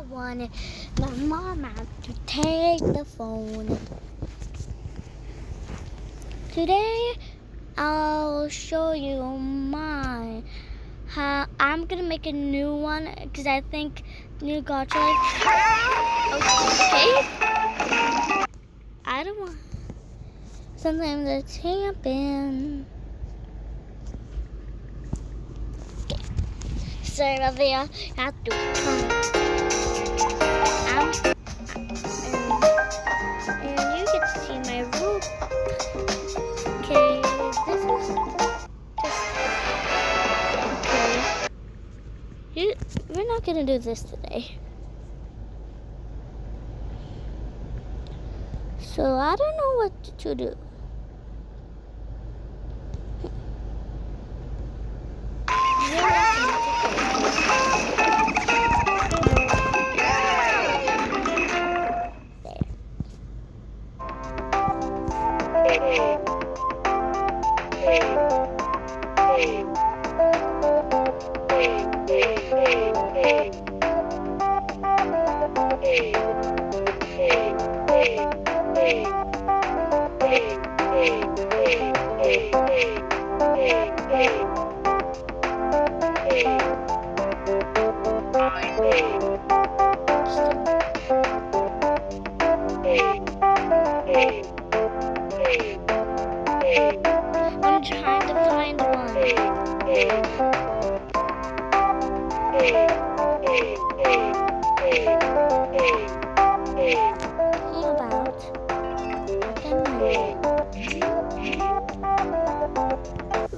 wanted my mama to take the phone. Today, I'll show you mine. How I'm gonna make a new one because I think new gacha life. Okay. I don't want. Sometimes it's happen. Okay. Sorry about that. I have to turn it. And you get to see my room. Okay, this is just okay. We're not gonna do this today. So I don't know what to do. I'm trying to find one. How about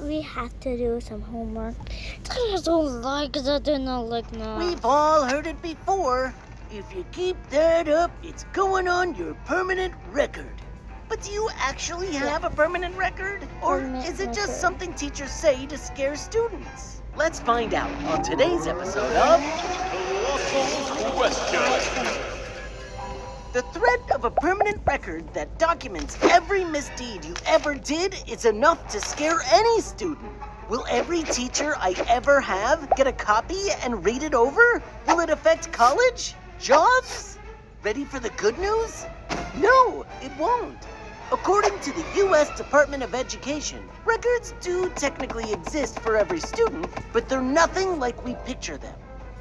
we have to do some homework. I don't like that. I don't like that. We've all heard it before. If you keep that up, it's going on your permanent record. But do you actually have a permanent record? Or is it just something teachers say to scare students? Let's find out on today's episode of Colossal Question. The threat of a permanent record that documents every misdeed you ever did is enough to scare any student. Will every teacher I ever have get a copy and read it over? Will it affect college? Jobs? Ready for the good news? No, it won't. According to the U.S. Department of Education, records do technically exist for every student, but they're nothing like we picture them.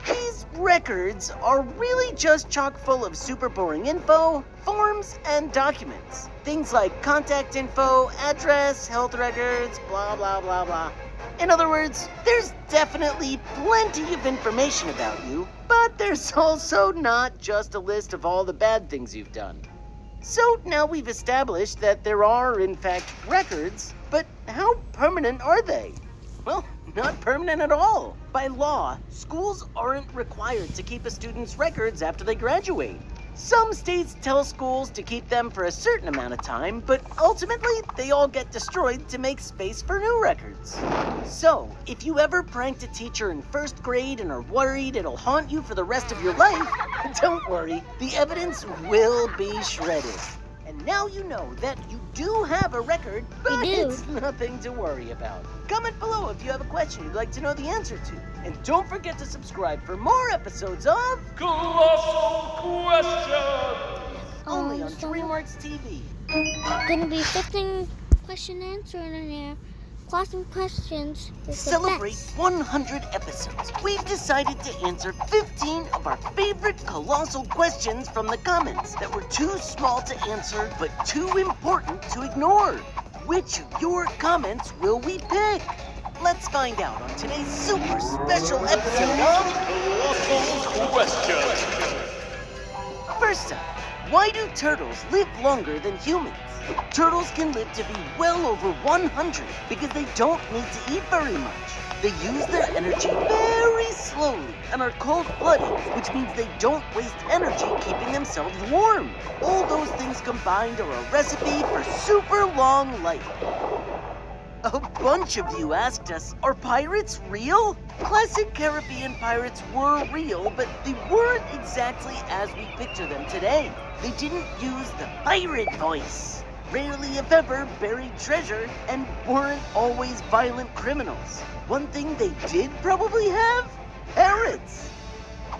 These records are really just chock full of super boring info, forms, and documents. Things like contact info, address, health records, blah, blah, blah, blah. In other words, there's definitely plenty of information about you, but there's also not just a list of all the bad things you've done. So now we've established that there are, in fact, records, but how permanent are they? Well, not permanent at all. By law, schools aren't required to keep a student's records after they graduate. Some states tell schools to keep them for a certain amount of time, but ultimately they all get destroyed to make space for new records. So, if you ever pranked a teacher in first grade and are worried it'll haunt you for the rest of your life, don't worry, the evidence will be shredded. And now you know that you do have a record, but it's nothing to worry about. Comment below if you have a question you'd like to know the answer to. And don't forget to subscribe for more episodes of Colossal Question. only on DreamWorks TV. Gonna be 15 question answer in there. Classroom questions. Celebrate 100 episodes. We've decided to answer 15 of our favorite colossal questions from the comments that were too small to answer but too important to ignore. Which of your comments will we pick? Let's find out on today's super special episode of Colossal Question. First up, why do turtles live longer than humans? Turtles can live to be well over 100 because they don't need to eat very much. They use their energy very slowly and are cold-blooded, which means they don't waste energy keeping themselves warm. All those things combined are a recipe for super long life. A bunch of you asked us, are pirates real? Classic Caribbean pirates were real, but they weren't exactly as we picture them today. They didn't use the pirate voice, rarely if ever buried treasure, and weren't always violent criminals. One thing they did probably have? Parrots.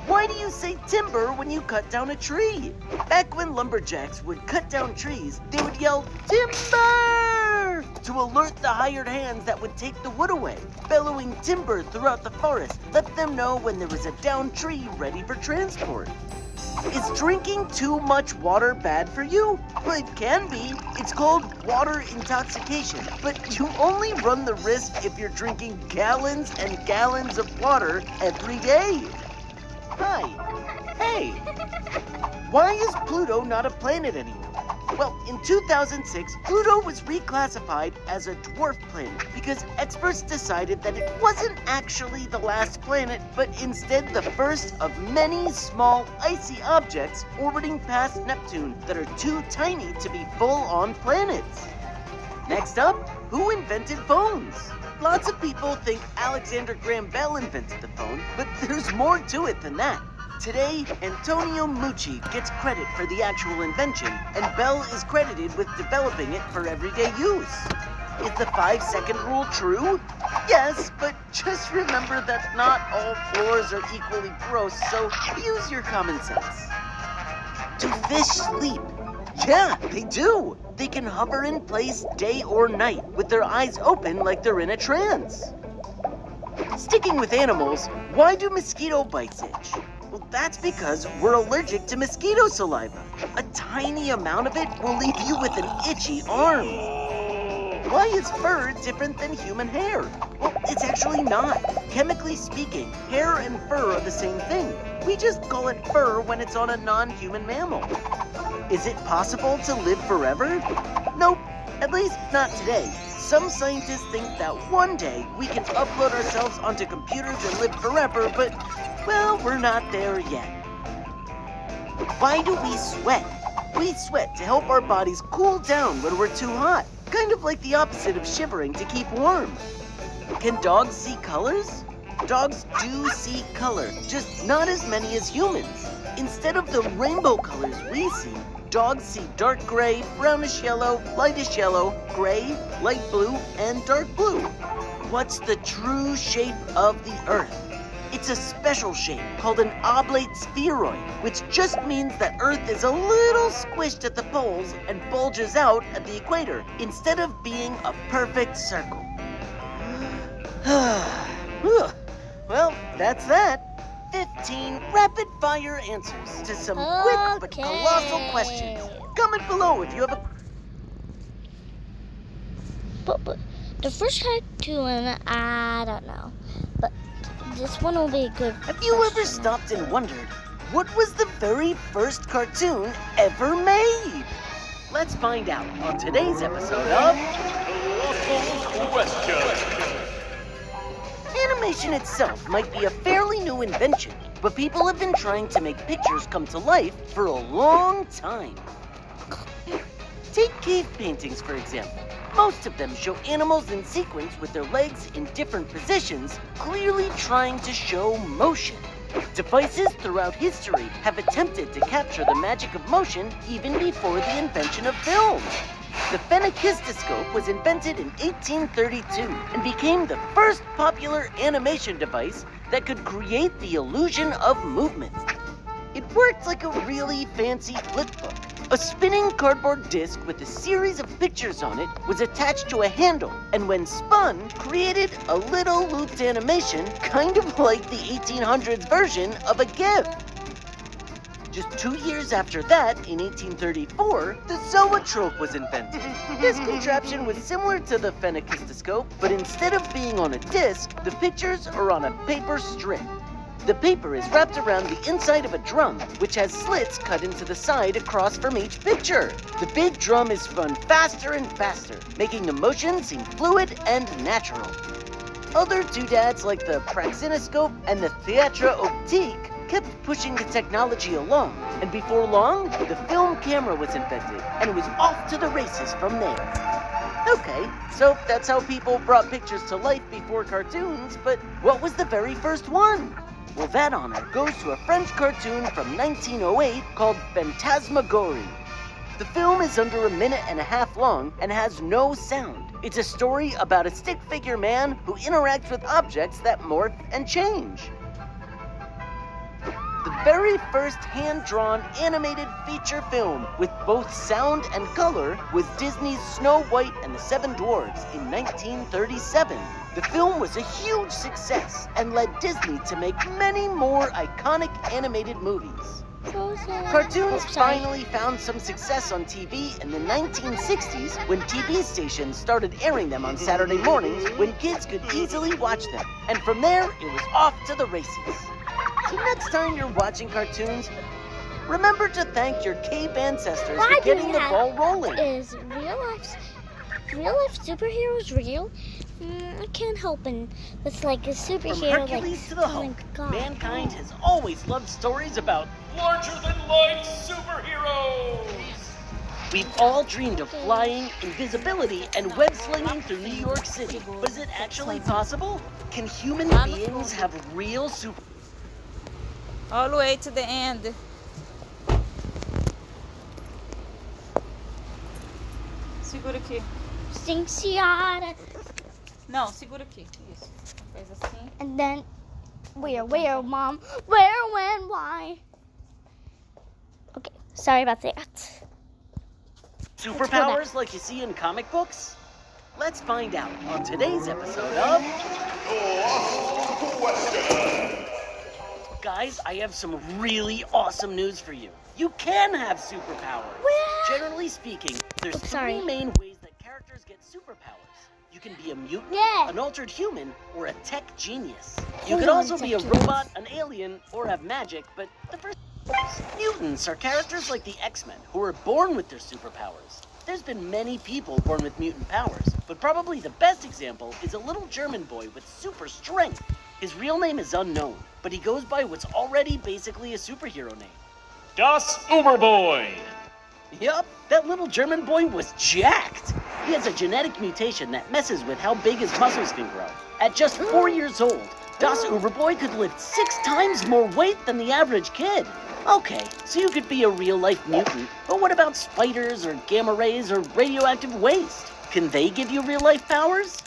Why do you say timber when you cut down a tree? Back when lumberjacks would cut down trees, they would yell, "Timber!" to alert the hired hands that would take the wood away. Bellowing timber throughout the forest let them know when there was a downed tree ready for transport. Is drinking too much water bad for you? Well, it can be. It's called water intoxication. But you only run the risk if you're drinking gallons and gallons of water every day. Hi. Hey. Why is Pluto not a planet anymore? Well, in 2006, Pluto was reclassified as a dwarf planet because experts decided that it wasn't actually the last planet, but instead the first of many small icy objects orbiting past Neptune that are too tiny to be full-on planets. Next up, who invented phones? Lots of people think Alexander Graham Bell invented the phone, but there's more to it than that. Today, Antonio Meucci gets credit for the actual invention, and Bell is credited with developing it for everyday use. Is the 5-second rule true? Yes, but just remember that not all floors are equally gross, so use your common sense. Do fish sleep? Yeah, they do. They can hover in place day or night with their eyes open like they're in a trance. Sticking with animals, why do mosquito bites itch? Well, that's because we're allergic to mosquito saliva. A tiny amount of it will leave you with an itchy arm. Why is fur different than human hair? Well, it's actually not. Chemically speaking, hair and fur are the same thing. We just call it fur when it's on a non-human mammal. Is it possible to live forever? Nope, at least not today. Some scientists think that one day we can upload ourselves onto computers and live forever, but, well, we're not there yet. Why do we sweat? We sweat to help our bodies cool down when we're too hot, kind of like the opposite of shivering to keep warm. Can dogs see colors? Dogs do see color, just not as many as humans. Instead of the rainbow colors we see, dogs see dark gray, brownish yellow, lightish yellow, gray, light blue, and dark blue. What's the true shape of the Earth? It's a special shape called an oblate spheroid, which just means that Earth is a little squished at the poles and bulges out at the equator, instead of being a perfect circle. Well, that's that. 15 rapid-fire answers to some quick but colossal questions. Comment below if you have a... But the first cartoon, I don't know. But this one will be a good Have you ever stopped and wondered, what was the very first cartoon ever made? Let's find out on today's episode of... Colossal Question. Animation itself might be a fairly new invention, but people have been trying to make pictures come to life for a long time. Take cave paintings, for example. Most of them show animals in sequence with their legs in different positions, clearly trying to show motion. Devices throughout history have attempted to capture the magic of motion even before the invention of film. The phenakistoscope was invented in 1832 and became the first popular animation device that could create the illusion of movement. It worked like a really fancy flip book. A spinning cardboard disc with a series of pictures on it was attached to a handle, and when spun, created a little looped animation, kind of like the 1800s version of a GIF. Just 2 years after that, in 1834, the zoetrope was invented. This contraption was similar to the phenakistoscope, but instead of being on a disc, the pictures are on a paper strip. The paper is wrapped around the inside of a drum, which has slits cut into the side across from each picture. The big drum is spun faster and faster, making the motion seem fluid and natural. Other doodads like the praxinoscope and the theatre optique kept pushing the technology along, and before long, the film camera was invented, and it was off to the races from there. Okay, so that's how people brought pictures to life before cartoons, but what was the very first one? Well, that honor goes to a French cartoon from 1908 called Phantasmagorie. The film is under a minute and a half long and has no sound. It's a story about a stick figure man who interacts with objects that morph and change. the very first hand-drawn animated feature film with both sound and color was Disney's Snow White and the Seven Dwarfs in 1937. The film was a huge success and led Disney to make many more iconic animated movies. Cartoons finally found some success on TV in the 1960s when TV stations started airing them on Saturday mornings when kids could easily watch them. And from there, it was off to the races. So next time you're watching cartoons, remember to thank your cave ancestors for getting the ball rolling. Is real life superheroes real? I can't help it. It's like a superhero. From Hercules to the Hulk, mankind has always loved stories about larger-than-life superheroes! We've all dreamed of flying, invisibility, and web-slinging through New York City. But is it actually possible? Can human beings have real super... All the way to the end. Segura aqui. Cincinnati. Não, segura aqui. Isso. Faz assim. And then, where, Mom? Where, when, why? Okay, sorry about that. Superpowers like you see in comic books? Let's find out on today's episode of... Guys, I have some really awesome news for you. You can have superpowers. Well- Generally speaking, there's sorry. three main ways that characters get superpowers. You can be a mutant, Yeah. an altered human, or a tech genius. You Hold could on, also be a tech genius. robot, an alien, or have magic, but the first... Mutants are characters like the X-Men who are born with their superpowers. There's been many people born with mutant powers, but probably the best example is a little German boy with super strength. His real name is unknown, but he goes by what's already basically a superhero name. Das Uberboy! Yup, that little German boy was jacked. He has a genetic mutation that messes with how big his muscles can grow. At just 4 years old, Das Uberboy could lift 6 times more weight than the average kid. Okay, so you could be a real-life mutant, but what about spiders or gamma rays or radioactive waste? Can they give you real-life powers?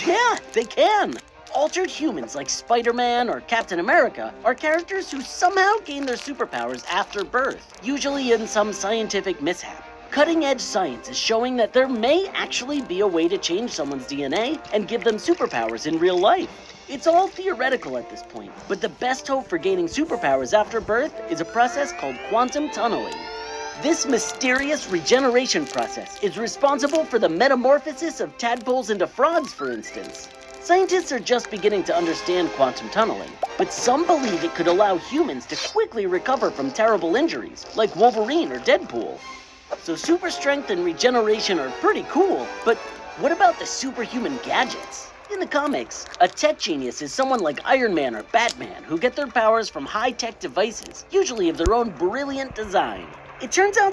Yeah, they can. Altered humans like Spider-Man or Captain America are characters who somehow gain their superpowers after birth, usually in some scientific mishap. Cutting-edge science is showing that there may actually be a way to change someone's DNA and give them superpowers in real life. It's all theoretical at this point, but the best hope for gaining superpowers after birth is a process called quantum tunneling. This mysterious regeneration process is responsible for the metamorphosis of tadpoles into frogs, for instance. Scientists are just beginning to understand quantum tunneling, but some believe it could allow humans to quickly recover from terrible injuries, like Wolverine or Deadpool. So super strength and regeneration are pretty cool, but what about the superhuman gadgets? In the comics, a tech genius is someone like Iron Man or Batman who get their powers from high-tech devices, usually of their own brilliant design. It turns out